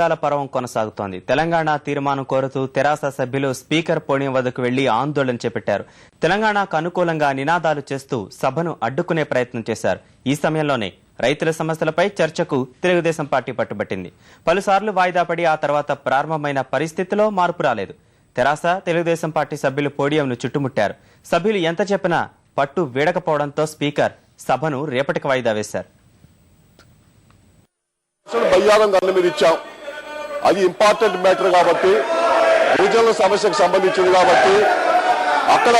అనిశ్చితాల పర్వం కొనసాగుతోంది. తెలంగాణ తీర్మానం కోరుతూ తెరాస సభ్యులు స్పీకర్ పోడియం వద్దకు వెళ్లి ఆందోళన చేపట్టారు. తెలంగాణకు అనుకూలంగా నినాదాలు చేస్తూ సభను అడ్డుకునే ప్రయత్నం చేశారు. ఈ సమయంలోనే రైతుల సమస్యలపై చర్చకు తెలుగుదేశం పార్టీ పట్టుబట్టింది. పలుసార్లు వాయిదా పడి ఆ తర్వాత ప్రారంభమైన పరిస్థితిలో మార్పు రాలేదు. తెరాస తెలుగుదేశం పార్టీ సభ్యులు పోడియంను చుట్టుముట్టారు. సభ్యులు ఎంత చెప్పినా పట్టు వీడకపోవడంతో స్పీకర్ సభను రేపటికి వాయిదా వేశారు. బయ్యారం దాని మీద ఇచ్చాం. అది ఇంపార్టెంట్ మ్యాటర్ కాబట్టి, గిరిజనుల సమస్యకు సంబంధించింది కాబట్టి, అక్కడ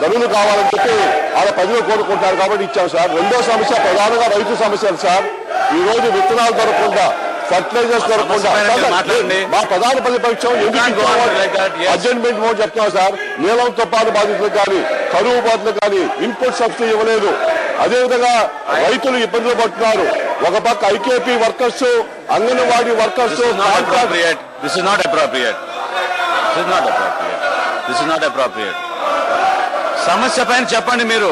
గనులు కావాలని చెప్పి ఆడ ప్రజలు కోరుకుంటారు కాబట్టి ఇచ్చాం సార్. రెండో సమస్య ప్రధానంగా రైతు సమస్యలు సార్. ఈ రోజు విత్తనాలు దొరకకుండా, ఫర్టిలైజర్స్ దొరకకుండా మా ప్రధాన ప్రతిపక్షం అడ్జస్ట్మెంట్ మోడ్ చెప్తున్నాం సార్. నీలం తుఫాను బాధితులకు కానీ, కరువు బాధితులకు కానీ ఇన్పుట్ సబ్సిడీ ఇవ్వలేదు. అదేవిధంగా రైతులు ఇబ్బందులు పడుతున్నారు. ఒక పక్క ఐకేపీ వర్కర్స్, అంగన్వాడీ వర్కర్స్. సమస్య పైన చెప్పండి. మీరు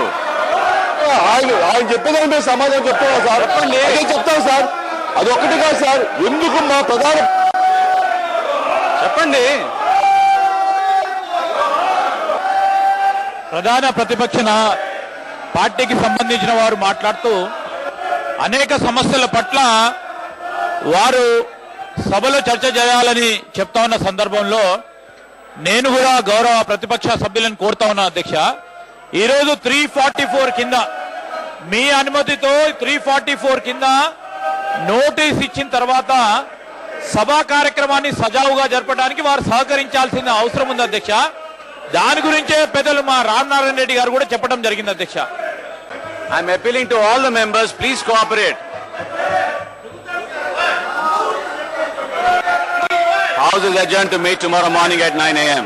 ఆయన చెప్పేదాన్ని మేము సమాధానం చెప్తున్నాం సార్. అదే చెప్తాం సార్. అది ఒక్కటి కాదు సార్. ఎందుకు మా ప్రధాన చెప్పండి. ప్రధాన ప్రతిపక్ష పార్టీకి సంబంధించిన వారు మాట్లాడుతూ అనేక సమస్యల పట్ల వారు సభలో చర్చ చేయాలని చెప్తా ఉన్న సందర్భంలో నేను కూడా గౌరవ ప్రతిపక్ష సభ్యులను కోరుతా ఉన్నా అధ్యక్ష. ఈరోజు 344 కింద మీ అనుమతితో 344 కింద నోటీస్ ఇచ్చిన తర్వాత సభా కార్యక్రమాన్ని సజావుగా జరపడానికి వారు సహకరించాల్సిన అవసరం ఉంది అధ్యక్ష. దాని గురించే పెద్దలు మా రామనారాయణ రెడ్డి గారు కూడా చెప్పడం జరిగింది అధ్యక్ష. I'm appealing to all the members, please cooperate. House is adjourned to meet tomorrow morning at 9 a.m.